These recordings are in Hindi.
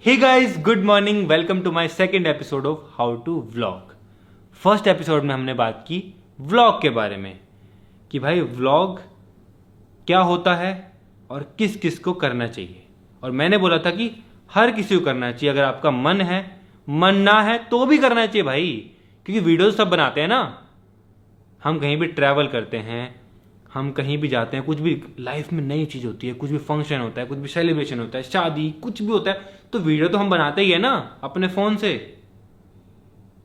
Hey guys, good morning. Welcome to my second episode of how to vlog. First episode में हमने बात की व्लॉग के बारे में कि भाई व्लॉग क्या होता है और किस किस को करना चाहिए। और मैंने बोला था कि हर किसी को करना चाहिए, अगर आपका मन है, मन ना है तो भी करना चाहिए भाई, क्योंकि वीडियोस सब बनाते हैं ना। हम कहीं भी ट्रैवल करते हैं, हम कहीं भी जाते हैं, कुछ भी लाइफ में नई चीज़ होती है, कुछ भी फंक्शन होता है, कुछ भी सेलिब्रेशन होता है, शादी, कुछ भी होता है, तो वीडियो तो हम बनाते ही है ना अपने फ़ोन से।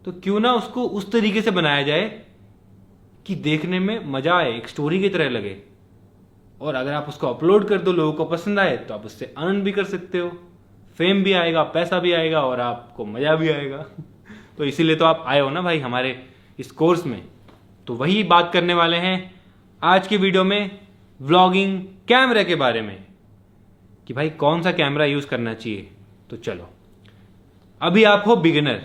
तो क्यों ना उसको उस तरीके से बनाया जाए कि देखने में मज़ा आए, एक स्टोरी की तरह लगे। और अगर आप उसको अपलोड कर दो, लोगों को पसंद आए, तो आप उससे अर्न भी कर सकते हो, फेम भी आएगा, पैसा भी आएगा और आपको मज़ा भी आएगा। तो इसीलिए तो आप आए हो ना भाई हमारे इस कोर्स में। तो वही बात करने वाले हैं आज की वीडियो में, व्लॉगिंग कैमरे के बारे में कि भाई कौन सा कैमरा यूज़ करना चाहिए। तो चलो, अभी आप हो बिगिनर,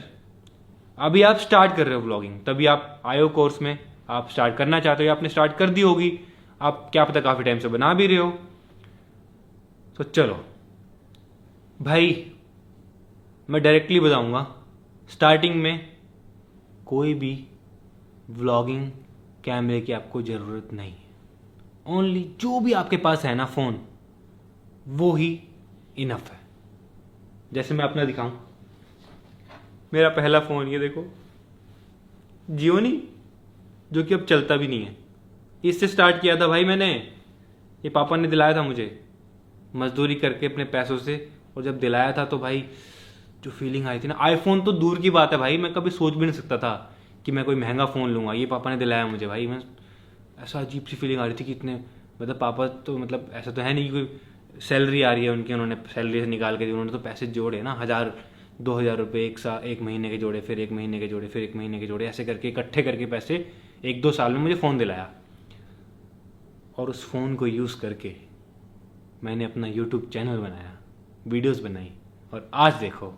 अभी आप स्टार्ट कर रहे हो व्लॉगिंग, तभी आप आए हो कोर्स में, आप स्टार्ट करना चाहते हो या आपने स्टार्ट कर दी होगी, आप क्या पता काफ़ी टाइम से बना भी रहे हो। तो चलो भाई, मैं डायरेक्टली बताऊंगा, स्टार्टिंग में कोई भी व्लॉगिंग कैमरे की आपको ज़रूरत नहीं है। ओनली जो भी आपके पास है ना फ़ोन, वो ही इनफ है। जैसे मैं अपना दिखाऊं, मेरा पहला फ़ोन ये देखो, जियोनी, जो कि अब चलता भी नहीं है। इससे स्टार्ट किया था भाई मैंने, ये पापा ने दिलाया था मुझे मजदूरी करके अपने पैसों से। और जब दिलाया था तो भाई जो फीलिंग आई थी ना, आईफोन तो दूर की बात है भाई, मैं कभी सोच भी नहीं सकता था कि मैं कोई महंगा फ़ोन लूँगा। ये पापा ने दिलाया मुझे भाई, मैं ऐसा अजीब सी फीलिंग आ रही थी कि इतने, मतलब पापा तो मतलब ऐसा तो है नहीं कि कोई सैलरी आ रही है उनकी, उन्होंने सैलरी से निकाल के दी, उन्होंने तो पैसे जोड़े ना, 1000-2000 रुपये एक महीने के जोड़े, फिर 1 महीने के जोड़े, फिर 1 महीने के जोड़े, ऐसे करके इकट्ठे करके पैसे 1-2 साल में मुझे फ़ोन दिलाया। और उस फ़ोन को यूज़ करके मैंने अपना यूट्यूब चैनल बनाया, वीडियोस बनाई, और आज देखो।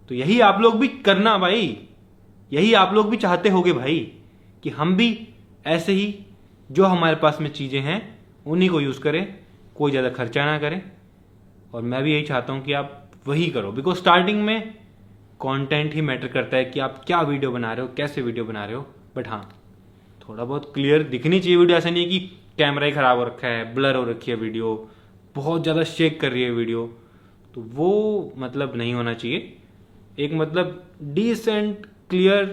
तो यही आप लोग भी करना भाई, यही आप लोग भी चाहते होगे भाई कि हम भी ऐसे ही जो हमारे पास में चीज़ें हैं उन्हीं को यूज़ करें, कोई ज़्यादा खर्चा ना करें। और मैं भी यही चाहता हूँ कि आप वही करो, बिकॉज स्टार्टिंग में कंटेंट ही मैटर करता है कि आप क्या वीडियो बना रहे हो, कैसे वीडियो बना रहे हो। बट हाँ, थोड़ा बहुत क्लियर दिखनी चाहिए वीडियो, ऐसा नहीं है कि कैमरा ही ख़राब हो रखा है, ब्लर हो रखी है वीडियो, बहुत ज़्यादा शेक कर रही है वीडियो, तो वो मतलब नहीं होना चाहिए। एक मतलब डिसेंट क्लियर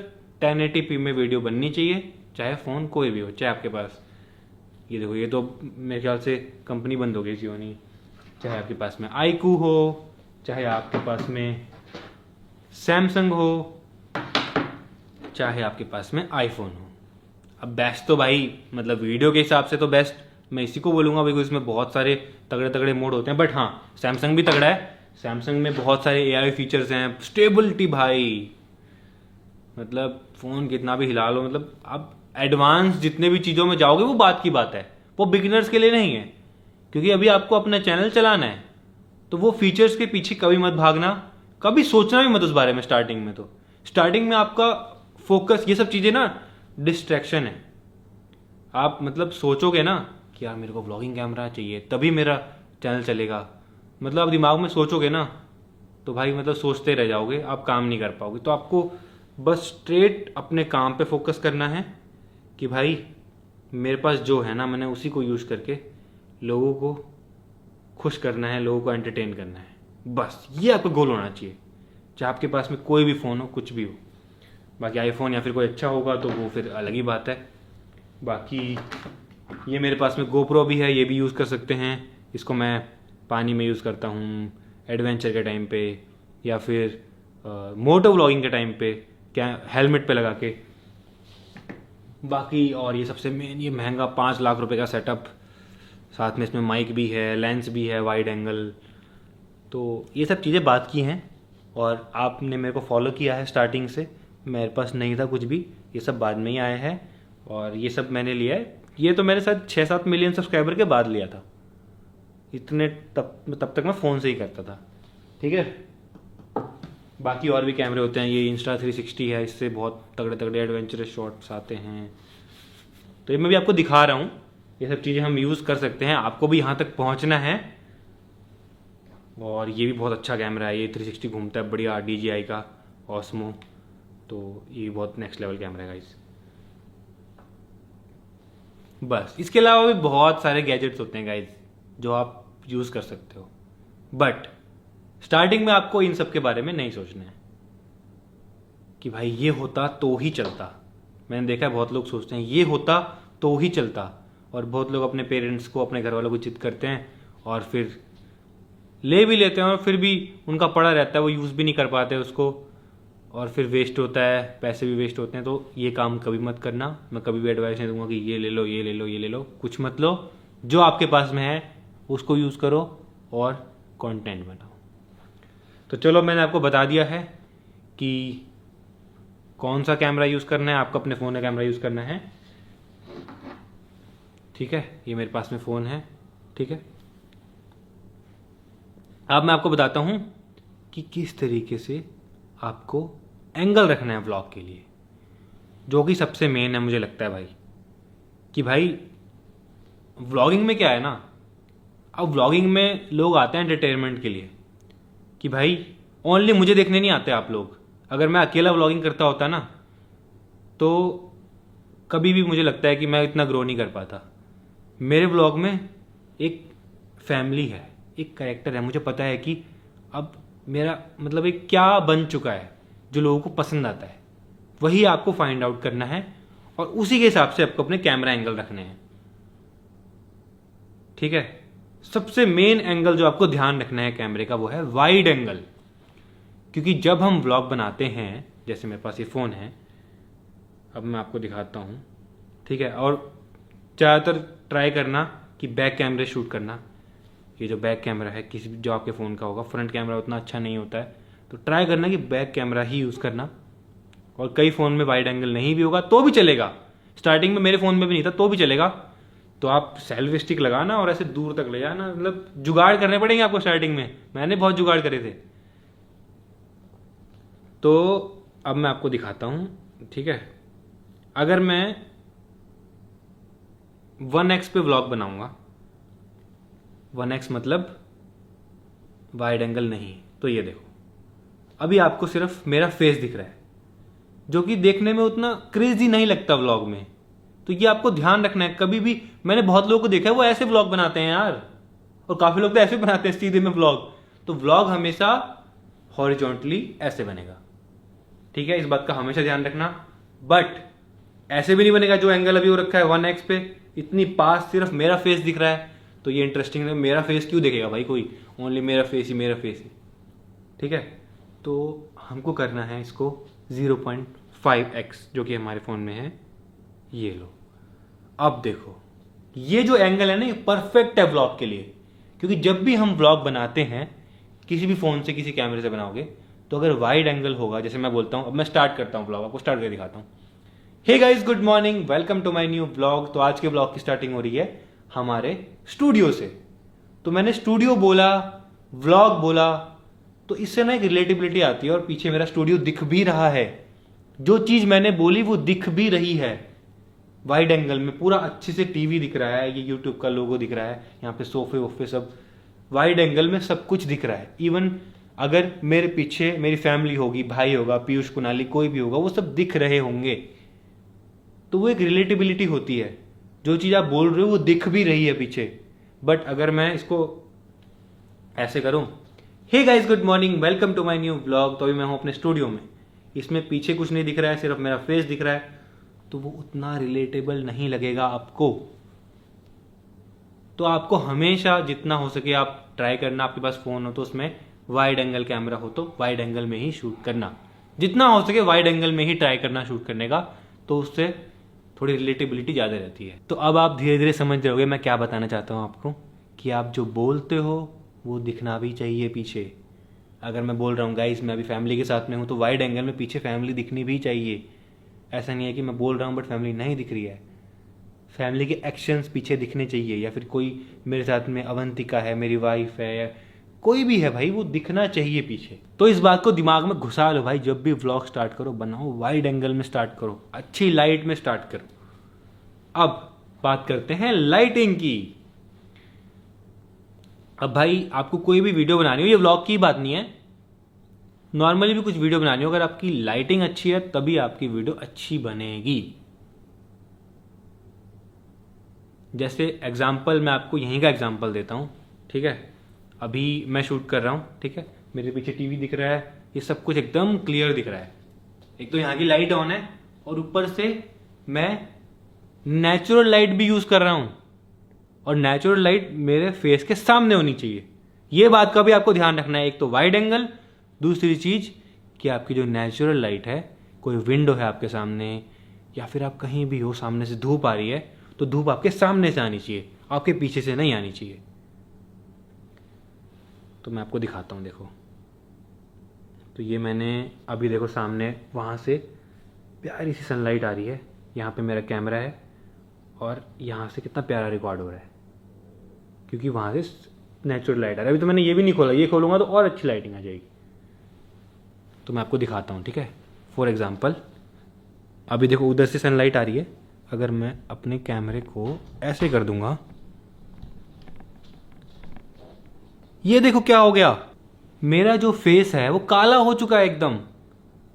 1080p में वीडियो बननी चाहिए, चाहे फ़ोन कोई भी हो, चाहे आपके पास, ये देखो ये तो मेरे ख्याल से कंपनी बंद हो गई जियोनी, चाहे आपके पास में आईकू हो, चाहे आपके पास में सैमसंग हो, चाहे आपके पास में आईफोन हो। अब बेस्ट तो भाई मतलब वीडियो के हिसाब से तो बेस्ट मैं इसी को बोलूँगा, बिकॉज इसमें बहुत सारे तगड़े तगड़े मोड होते हैं। बट हाँ, सैमसंग भी तगड़ा है, सैमसंग में बहुत सारे AI फीचर्स हैं, स्टेबिलिटी भाई, मतलब फ़ोन कितना भी हिला लो, मतलब आप एडवांस जितने भी चीज़ों में जाओगे वो बात की बात है, वो बिगिनर्स के लिए नहीं है, क्योंकि अभी आपको अपना चैनल चलाना है। तो वो फीचर्स के पीछे कभी मत भागना, कभी सोचना भी मत उस बारे में। स्टार्टिंग में तो स्टार्टिंग में आपका फोकस, ये सब चीज़ें ना डिस्ट्रैक्शन है। आप मतलब सोचोगे ना कि यार मेरे को व्लॉगिंग कैमरा चाहिए तभी मेरा चैनल चलेगा, मतलब आप दिमाग में सोचोगे ना तो भाई मतलब सोचते रह जाओगे, आप काम नहीं कर पाओगे। तो आपको बस स्ट्रेट अपने काम पे फोकस करना है कि भाई मेरे पास जो है ना, मैंने उसी को यूज़ करके लोगों को खुश करना है, लोगों को एंटरटेन करना है, बस ये आपका गोल होना चाहिए। चाहे आपके पास में कोई भी फ़ोन हो, कुछ भी हो, बाकी आईफोन या फिर कोई अच्छा होगा तो वो फिर अलग ही बात है। बाकी ये मेरे पास में गोप्रो भी है, ये भी यूज़ कर सकते हैं। इसको मैं पानी में यूज़ करता हूँ एडवेंचर के टाइम पे, या फिर मोटो व्लॉगिंग के टाइम पे, क्या हेलमेट पे लगा के। बाकी और ये सबसे मेन, ये महंगा 5 लाख रुपए का सेटअप, साथ में इसमें माइक भी है, लेंस भी है, वाइड एंगल। तो ये सब चीज़ें बात की हैं, और आपने मेरे को फॉलो किया है स्टार्टिंग से, मेरे पास नहीं था कुछ भी, ये सब बाद में ही आया है। और ये सब मैंने लिया है, ये तो मेरे साथ 6-7 मिलियन सब्सक्राइबर के बाद लिया था, इतने तब तक मैं फ़ोन से ही करता था, ठीक है। बाकी और भी कैमरे होते हैं, ये Insta360 है, इससे बहुत तगड़े तगड़े एडवेंचरस शॉट्स आते हैं। तो ये मैं भी आपको दिखा रहा हूँ, ये सब चीज़ें हम यूज़ कर सकते हैं। आपको भी यहाँ तक पहुँचना है और ये भी बहुत अच्छा कैमरा है, ये 360 घूमता है बढ़िया, DJI का ऑस्मो, तो ये बहुत नेक्स्ट लेवल कैमरा है गाइस। बस इसके अलावा भी बहुत सारे गैजेट्स होते हैं गाइस जो आप यूज़ कर सकते हो, बट स्टार्टिंग में आपको इन सब के बारे में नहीं सोचना है कि भाई ये होता तो ही चलता। मैंने देखा है बहुत लोग सोचते हैं ये होता तो ही चलता, और बहुत लोग अपने पेरेंट्स को, अपने घर वालों को जिद करते हैं और फिर ले भी लेते हैं, और फिर भी उनका पड़ा रहता है, वो यूज़ भी नहीं कर पाते उसको, और फिर वेस्ट होता है, पैसे भी वेस्ट होते हैं। तो ये काम कभी मत करना। मैं कभी भी एडवाइस नहीं दूंगा कि ये ले लो, ये ले लो, ये ले लो, कुछ मत लो। जो आपके पास में है उसको यूज़ करो और कंटेंट बनाओ। तो चलो, मैंने आपको बता दिया है कि कौन सा कैमरा यूज़ करना है, आपको अपने फ़ोन का कैमरा यूज़ करना है, ठीक है। ये मेरे पास में फ़ोन है, ठीक है। अब मैं आपको बताता हूँ कि किस तरीके से आपको एंगल रखना है व्लॉग के लिए, जो कि सबसे मेन है मुझे लगता है भाई। कि भाई व्लॉगिंग में क्या है ना, अब व्लॉगिंग में लोग आते हैं एंटरटेनमेंट के लिए, कि भाई ओनली मुझे देखने नहीं आते आप लोग। अगर मैं अकेला व्लॉगिंग करता होता ना, तो कभी भी मुझे लगता है कि मैं इतना ग्रो नहीं कर पाता। मेरे व्लॉग में एक फैमिली है, एक कैरेक्टर है, मुझे पता है कि अब मेरा मतलब एक क्या बन चुका है जो लोगों को पसंद आता है, वही आपको फाइंड आउट करना है, और उसी के हिसाब से आपको अपने कैमरा एंगल रखने हैं, ठीक है। सबसे मेन एंगल जो आपको ध्यान रखना है कैमरे का, वो है वाइड एंगल। क्योंकि जब हम व्लॉग बनाते हैं, जैसे मेरे पास ये फ़ोन है, अब मैं आपको दिखाता हूँ, ठीक है। और ज़्यादातर ट्राई करना कि बैक कैमरे शूट करना। ये जो बैक कैमरा है किसी जो आपके फ़ोन का होगा, फ्रंट कैमरा उतना अच्छा नहीं होता है, तो ट्राई करना कि बैक कैमरा ही यूज़ करना। और कई फ़ोन में वाइड एंगल नहीं भी होगा तो भी चलेगा। स्टार्टिंग में मेरे फ़ोन में भी नहीं था तो भी चलेगा। तो आप सेल्फी स्टिक लगाना और ऐसे दूर तक ले जाना, मतलब जुगाड़ करने पड़ेंगे आपको स्टार्टिंग में। मैंने बहुत जुगाड़ करे थे। तो अब मैं आपको दिखाता हूँ, ठीक है। अगर मैं 1x पे व्लॉग बनाऊंगा, 1x मतलब वाइड एंगल नहीं, तो ये देखो अभी आपको सिर्फ मेरा फेस दिख रहा है, जो कि देखने में उतना क्रेजी नहीं लगता व्लॉग में। तो ये आपको ध्यान रखना है। कभी भी मैंने बहुत लोगों को देखा है वो ऐसे व्लॉग बनाते हैं यार, और काफी लोग तो ऐसे बनाते हैं सीधे में व्लॉग। तो व्लॉग हमेशा हॉरिजॉन्टली ऐसे बनेगा, ठीक है। इस बात का हमेशा ध्यान रखना। बट ऐसे भी नहीं बनेगा जो एंगल अभी वो रखा है 1x पे, इतनी पास सिर्फ मेरा फेस दिख रहा है, तो ये इंटरेस्टिंग है। मेरा फेस क्यों देखेगा भाई कोई, ओनली मेरा फेस ही, मेरा फेस ही, ठीक है। तो हमको करना है इसको 0.5x, जो कि हमारे फ़ोन में है, ये लो। अब देखो ये जो एंगल है ना, ये परफेक्ट है व्लॉग के लिए। क्योंकि जब भी हम व्लॉग बनाते हैं, किसी भी फ़ोन से, किसी कैमरे से बनाओगे, तो अगर वाइड एंगल होगा, जैसे मैं बोलता हूँ, अब मैं स्टार्ट करता हूँ व्लॉग, आपको स्टार्ट करके दिखाता हूँ। Hey guys, good morning, welcome to my new vlog. तो आज के व्लॉग की स्टार्टिंग हो रही है हमारे स्टूडियो से। तो मैंने स्टूडियो बोला, व्लॉग बोला, तो इससे ना एक रिलेटिबिलिटी आती है, और पीछे मेरा स्टूडियो दिख भी रहा है। जो चीज़ मैंने बोली वो दिख भी रही है। वाइड एंगल में पूरा अच्छे से टीवी दिख रहा है, ये यूट्यूब का लोगो दिख रहा है, यहाँ पे सोफे वोफे सब वाइड एंगल में सब कुछ दिख रहा है। इवन अगर मेरे पीछे मेरी फैमिली होगी, भाई होगा, पीयूष कुनाली, कोई भी होगा, वो सब दिख रहे होंगे। तो वो एक रिलेटिबिलिटी होती है, जो चीज़ आप बोल रहे हो वो दिख भी रही है पीछे। बट अगर मैं इसको ऐसे करूं, hey guys good morning, welcome to my new vlog, तो अभी मैं हूं अपने स्टूडियो में, इसमें पीछे कुछ नहीं दिख रहा है, सिर्फ मेरा फेस दिख रहा है, तो वो उतना रिलेटेबल नहीं लगेगा आपको। तो आपको हमेशा जितना हो सके आप ट्राई करना, आपके पास फोन हो तो उसमें वाइड एंगल कैमरा हो तो वाइड एंगल में ही शूट करना, जितना हो सके वाइड एंगल में ही ट्राई करना शूट करने का, तो उससे थोड़ी रिलेटेबिलिटी ज़्यादा रहती है। तो अब आप धीरे धीरे समझ जाओगे मैं क्या बताना चाहता हूँ आपको, कि आप जो बोलते हो वो दिखना भी चाहिए पीछे। अगर मैं बोल रहा हूँ गाइस मैं अभी फैमिली के साथ में हूँ, तो वाइड एंगल में पीछे फैमिली दिखनी भी चाहिए। ऐसा नहीं है कि मैं बोल रहा हूँ बट फैमिली नहीं दिख रही है। फैमिली के एक्शंस पीछे दिखने चाहिए, या फिर कोई मेरे साथ में अवंतिका है, मेरी वाइफ है, या कोई भी है भाई, वो दिखना चाहिए पीछे। तो इस बात को दिमाग में घुसा लो भाई, जब भी व्लॉग स्टार्ट करो बनाओ वाइड एंगल में स्टार्ट करो, अच्छी लाइट में स्टार्ट करो। अब बात करते हैं लाइटिंग की। अब भाई आपको कोई भी वीडियो बनानी हो, ये व्लॉग की बात नहीं है, नॉर्मली भी कुछ वीडियो बनानी हो, अगर आपकी लाइटिंग अच्छी है तभी आपकी वीडियो अच्छी बनेगी। जैसे एग्जाम्पल मैं आपको यहीं का एग्जाम्पल देता हूँ, ठीक है। अभी मैं शूट कर रहा हूँ, ठीक है, मेरे पीछे टीवी दिख रहा है, ये सब कुछ एकदम क्लियर दिख रहा है। एक तो यहाँ की लाइट ऑन है और ऊपर से मैं नेचुरल लाइट भी यूज कर रहा हूँ, और नेचुरल लाइट मेरे फेस के सामने होनी चाहिए। ये बात का भी आपको ध्यान रखना है। एक तो वाइड एंगल, दूसरी चीज कि आपकी जो नेचुरल लाइट है, कोई विंडो है आपके सामने या फिर आप कहीं भी हो, सामने से धूप आ रही है तो धूप आपके सामने से आनी चाहिए, आपके पीछे से नहीं आनी चाहिए। तो मैं आपको दिखाता हूँ, देखो। तो ये मैंने अभी देखो सामने वहाँ से प्यारी सी सनलाइट आ रही है, यहाँ पे मेरा कैमरा है और यहाँ से कितना प्यारा रिकॉर्ड हो रहा है क्योंकि वहाँ से नेचुरल लाइट आ रहा है। अभी तो मैंने ये भी नहीं खोला, ये खोलूँगा तो और अच्छी लाइटिंग आ जाएगी। तो मैं आपको दिखाता हूँ, ठीक है। फॉर एग्जाम्पल अभी देखो उधर से सनलाइट आ रही है, अगर मैं अपने कैमरे को ऐसे कर दूंगा, ये देखो क्या हो गया, मेरा जो फेस है वो काला हो चुका है एकदम।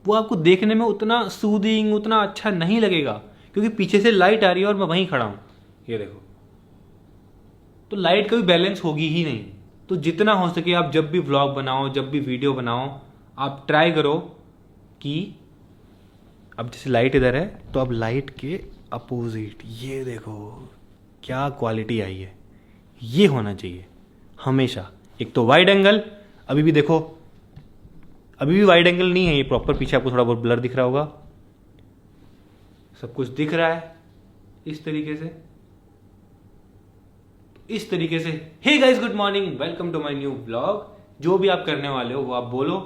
वो आपको देखने में उतना सूदिंग, उतना अच्छा नहीं लगेगा क्योंकि पीछे से लाइट आ रही है और मैं वहीं खड़ा हूं, ये देखो। तो लाइट कभी बैलेंस होगी ही नहीं। तो जितना हो सके आप जब भी व्लॉग बनाओ, जब भी वीडियो बनाओ, आप ट्राई करो कि अब जैसे लाइट इधर है तो अब लाइट के अपोजिट, ये देखो क्या क्वालिटी आई है, ये होना चाहिए हमेशा। एक तो वाइड एंगल, अभी भी देखो, अभी भी वाइड एंगल नहीं है ये प्रॉपर, पीछे आपको थोड़ा बहुत ब्लर दिख रहा होगा, सब कुछ दिख रहा है इस तरीके से, इस तरीके से। Hey guys, good morning, welcome to my new blog. जो भी आप करने वाले हो वो आप बोलो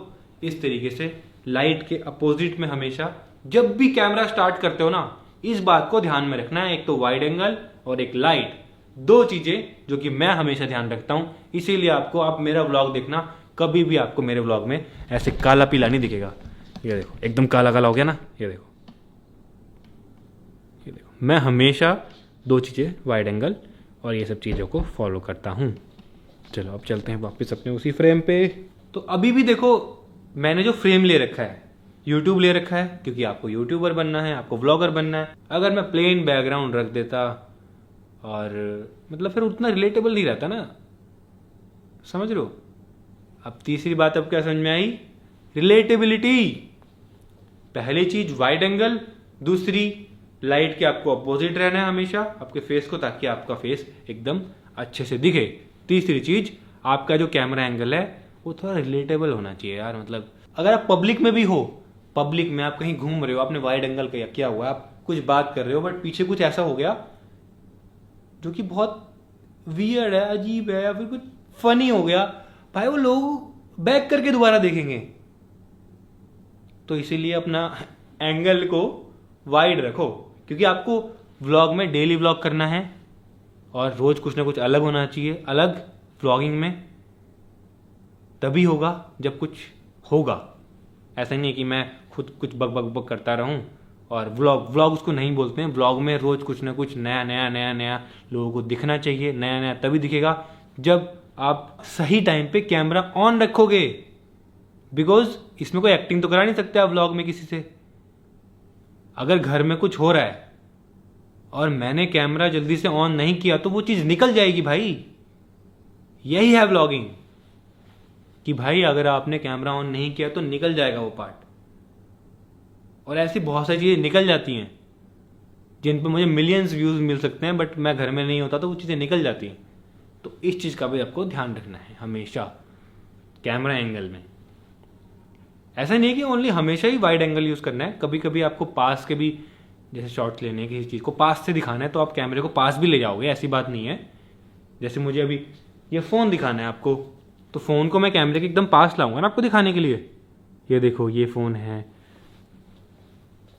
इस तरीके से, लाइट के अपोजिट में हमेशा। जब भी कैमरा स्टार्ट करते हो ना, इस बात को ध्यान में रखना है, एक तो वाइड एंगल और एक लाइट, दो चीजें जो कि मैं हमेशा ध्यान रखता हूं। इसीलिए आपको, आप मेरा व्लॉग देखना, कभी भी आपको मेरे व्लॉग में ऐसे काला पीला नहीं दिखेगा। ये देखो एकदम काला काला हो गया ना, ये देखो, ये देखो। मैं हमेशा दो चीजें, वाइड एंगल और ये सब चीजों को फॉलो करता हूं। चलो अब चलते हैं वापस अपने उसी फ्रेम पे। तो अभी भी देखो मैंने जो फ्रेम ले रखा है, यूट्यूब ले रखा है क्योंकि आपको यूट्यूबर बनना है, आपको व्लॉगर बनना है। अगर मैं प्लेन बैकग्राउंड रख देता और मतलब फिर उतना रिलेटेबल नहीं रहता ना, समझ रहे हो। अब तीसरी बात अब क्या समझ में आई, रिलेटेबिलिटी। पहली चीज वाइड एंगल, दूसरी लाइट के आपको अपोजिट रहना है हमेशा आपके फेस को, ताकि आपका फेस एकदम अच्छे से दिखे। तीसरी चीज, आपका जो कैमरा एंगल है वो थोड़ा रिलेटेबल होना चाहिए यार। मतलब अगर आप पब्लिक में भी हो, पब्लिक में आप कहीं घूम रहे हो, आपने वाइड एंगल किया हुआ है, आप कुछ बात कर रहे हो बट पीछे कुछ ऐसा हो गया जो कि बहुत वियर्ड है, अजीब है, या फिर कुछ फनी हो गया, भाई वो लोग बैक करके दोबारा देखेंगे। तो इसीलिए अपना एंगल को वाइड रखो, क्योंकि आपको व्लॉग में डेली व्लॉग करना है और रोज कुछ ना कुछ अलग होना चाहिए। अलग व्लॉगिंग में तभी होगा जब कुछ होगा। ऐसा नहीं है कि मैं खुद कुछ बक बक बक करता रहूं और व्लॉग उसको नहीं बोलते हैं। व्लॉग में रोज कुछ ना कुछ नया नया नया नया लोगों को दिखना चाहिए। नया नया तभी दिखेगा जब आप सही टाइम पे कैमरा ऑन रखोगे, बिकॉज इसमें कोई एक्टिंग तो करा नहीं सकते आप व्लॉग में किसी से। अगर घर में कुछ हो रहा है और मैंने कैमरा जल्दी से ऑन नहीं किया तो वो चीज निकल जाएगी भाई। यही है व्लॉगिंग कि भाई अगर आपने कैमरा ऑन नहीं किया तो निकल जाएगा वो पार्ट। और ऐसी बहुत सारी चीजें निकल जाती हैं जिन पर मुझे मिलियंस व्यूज मिल सकते हैं, बट मैं घर में नहीं होता तो वो चीजें निकल जाती हैं। तो इस चीज का भी आपको ध्यान रखना है हमेशा कैमरा एंगल में। ऐसा नहीं है कि ओनली हमेशा ही वाइड एंगल यूज करना है, कभी कभी आपको पास के भी, जैसे शॉट्स लेने किसी चीज को पास से दिखाना है तो आप कैमरे को पास भी ले जाओगे, ऐसी बात नहीं है। जैसे मुझे अभी ये फोन दिखाना है आपको, तो फोन को मैं कैमरे के एकदम पास लाऊंगा ना आपको दिखाने के लिए। ये देखो ये फोन है,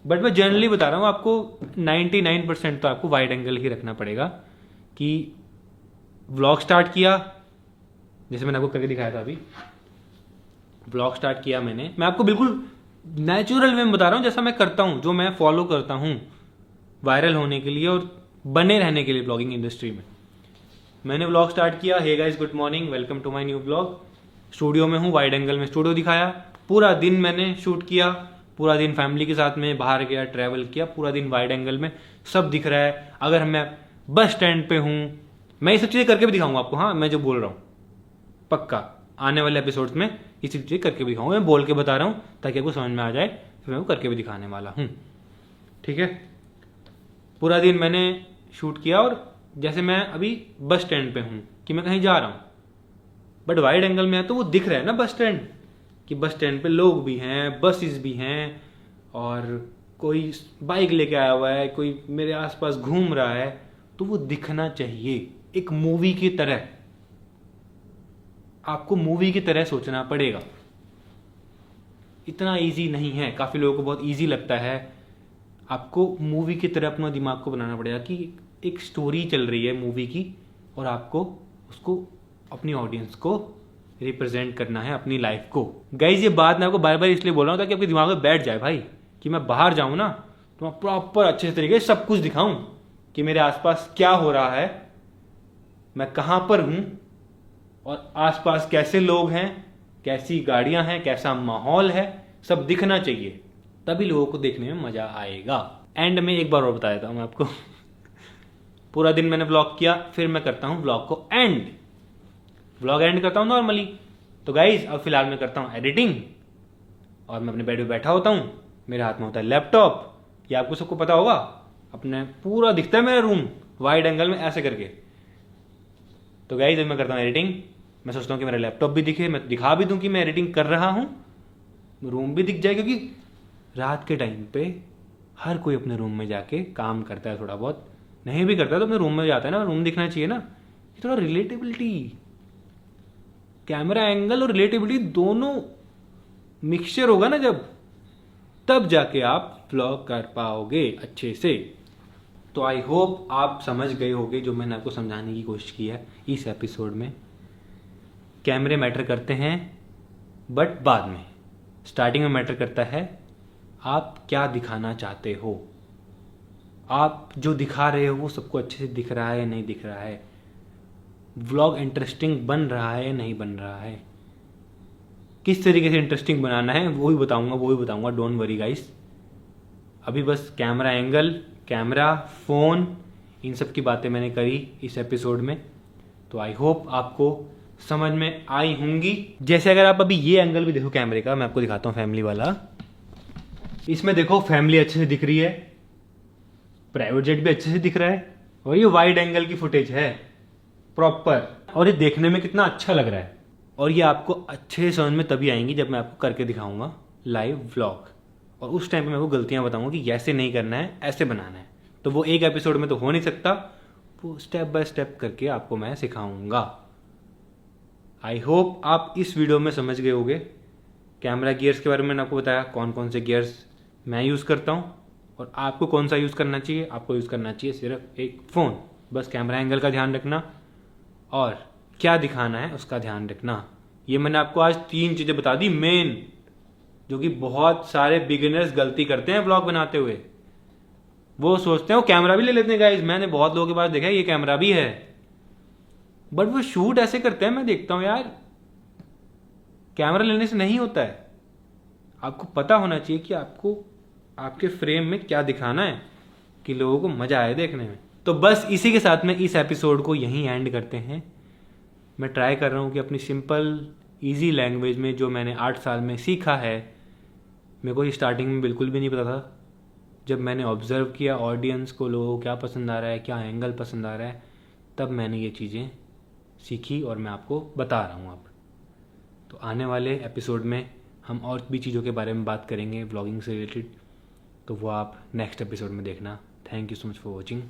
बट मैं जनरली बता रहा हूं आपको 99% तो आपको वाइड एंगल ही रखना पड़ेगा। कि व्लॉग स्टार्ट किया, जैसे मैंने आपको करके दिखाया था अभी, व्लॉग स्टार्ट किया मैंने, मैं आपको बिल्कुल नेचुरल वे में बता रहा हूं जैसा मैं करता हूं, जो मैं फॉलो करता हूं वायरल होने के लिए और बने रहने के लिए ब्लॉगिंग इंडस्ट्री में। मैंने व्लॉग स्टार्ट किया। Hey guys, good morning, welcome to my new vlog. Studio में हूँ, वाइड एंगल में स्टूडियो दिखाया। पूरा दिन मैंने शूट किया, पूरा दिन फैमिली के साथ में बाहर गया, ट्रैवल किया, पूरा दिन वाइड एंगल में सब दिख रहा है। अगर मैं बस स्टैंड पे हूँ, मैं ये सब चीज़ें करके भी दिखाऊंगा आपको। हाँ, मैं जो बोल रहा हूँ पक्का आने वाले एपिसोड्स में ये सब चीज़ें करके भी दिखाऊंगा। मैं बोल के बता रहा हूँ ताकि आपको समझ में आ जाए, फिर मैं वो करके भी दिखाने वाला हूँ। ठीक है, पूरा दिन मैंने शूट किया और जैसे मैं अभी बस स्टैंड पे हूँ कि मैं कहीं जा रहा हूँ, बट वाइड एंगल में है तो वो दिख रहा है ना बस स्टैंड, कि बस स्टैंड पे लोग भी हैं, बसेस भी हैं, और कोई बाइक लेके आया हुआ है, कोई मेरे आसपास घूम रहा है, तो वो दिखना चाहिए एक मूवी की तरह। आपको मूवी की तरह सोचना पड़ेगा। इतना इजी नहीं है, काफ़ी लोगों को बहुत इजी लगता है। आपको मूवी की तरह अपना दिमाग को बनाना पड़ेगा कि एक स्टोरी चल रही है मूवी की, और आपको उसको अपनी ऑडियंस को रिप्रेजेंट करना है, अपनी लाइफ को। गाइज, ये बात मैं आपको बार बार इसलिए बोल रहा हूँ ताकि आपके दिमाग में बैठ जाए भाई, कि मैं बाहर जाऊँ ना तो मैं प्रॉपर अच्छे तरीके से सब कुछ दिखाऊं कि मेरे आसपास क्या हो रहा है, मैं कहाँ पर हूँ, और आसपास कैसे लोग हैं, कैसी गाड़ियां हैं, कैसा माहौल है, सब दिखना चाहिए। तभी लोगों को देखने में मजा आएगा। एंड में एक बार और बता देता हूं मैं आपको पूरा दिन मैंने व्लॉग किया, फिर मैं करता हूं व्लॉग को एंड। व्लॉग एंड करता हूं नॉर्मली। तो गाइज, अब फिलहाल मैं करता हूं एडिटिंग, और मैं अपने बेड पे बैठा होता हूं, मेरे हाथ में होता है लैपटॉप। ये आपको सबको पता होगा, अपने पूरा दिखता है मेरा रूम वाइड एंगल में ऐसे करके। तो गाइज, जब मैं करता हूँ एडिटिंग, मैं सोचता हूँ कि मेरा लैपटॉप भी दिखे, मैं दिखा भी दूं कि मैं एडिटिंग कर रहा हूँ, रूम भी दिख जाए, क्योंकि रात के टाइम पे हर कोई अपने रूम में जाके काम करता है। थोड़ा बहुत नहीं भी करता तो अपने रूम में जाता है ना, रूम दिखना चाहिए ना। थोड़ा रिलेटेबिलिटी, कैमरा एंगल और रिलेटेबिलिटी दोनों मिक्सचर होगा ना जब, तब जाके आप व्लॉग कर पाओगे अच्छे से। तो आई होप आप समझ गए होंगे जो मैंने आपको समझाने की कोशिश की है इस एपिसोड में। कैमरे मैटर करते हैं, बट बाद में। स्टार्टिंग में मैटर करता है आप क्या दिखाना चाहते हो, आप जो दिखा रहे हो वो सबको अच्छे से दिख रहा है या नहीं दिख रहा है, व्लॉग इंटरेस्टिंग बन रहा है या नहीं बन रहा है, किस तरीके से इंटरेस्टिंग बनाना है वो भी बताऊंगा। Don't worry guys. अभी बस कैमरा एंगल, कैमरा, फ़ोन, इन सब की बातें मैंने करी इस एपिसोड में। तो आई होप आपको समझ में आई होंगी। जैसे अगर आप अभी ये एंगल भी देखो कैमरे का, मैं आपको दिखाता हूँ फैमिली वाला। इसमें देखो फैमिली अच्छे से दिख रही है, प्राइवेट जेट भी अच्छे से दिख रहा है, और ये वाइड एंगल की फुटेज है प्रॉपर, और ये देखने में कितना अच्छा लग रहा है। और ये आपको अच्छे से समझ में तभी आएंगी जब मैं आपको करके दिखाऊंगा लाइव व्लॉग, और उस टाइम पे मैं आपको गलतियां बताऊंगा कि ऐसे नहीं करना है, ऐसे बनाना है। तो वो एक एपिसोड में तो हो नहीं सकता, वो स्टेप बाय स्टेप करके आपको मैं सिखाऊंगा। आई होप आप इस वीडियो में समझ गए होंगे। कैमरा गियर्स के बारे में मैंने आपको बताया, कौन कौन से गियर्स मैं यूज़ करता हूँ, और आपको कौन सा यूज़ करना चाहिए। आपको यूज़ करना चाहिए सिर्फ एक फ़ोन, बस कैमरा एंगल का ध्यान रखना और क्या दिखाना है उसका ध्यान रखना। ये मैंने आपको आज 3 चीज़ें बता दी मेन, जो कि बहुत सारे बिगिनर्स गलती करते हैं ब्लॉग बनाते हुए। वो सोचते हैं वो कैमरा भी ले लेते हैं गाइस, मैंने बहुत लोगों के पास देखा है ये कैमरा भी है, बट वो शूट ऐसे करते हैं, मैं देखता हूं यार कैमरा लेने से नहीं होता है। आपको पता होना चाहिए कि आपको आपके फ्रेम में क्या दिखाना है कि लोगों को मजा आए देखने में। तो बस इसी के साथ में इस एपिसोड को यहीं एंड करते हैं। मैं ट्राई कर रहा हूं कि अपनी सिंपल ईजी लैंग्वेज में जो मैंने 8 साल में सीखा है, मेरे को ये स्टार्टिंग में बिल्कुल भी नहीं पता था। जब मैंने ऑब्जर्व किया ऑडियंस को, लोगों को क्या पसंद आ रहा है, क्या एंगल पसंद आ रहा है, तब मैंने ये चीज़ें सीखी और मैं आपको बता रहा हूँ अब। तो आने वाले एपिसोड में हम और भी चीज़ों के बारे में बात करेंगे व्लॉगिंग से रिलेटेड, तो वो आप नेक्स्ट एपिसोड में देखना। Thank you so much for watching.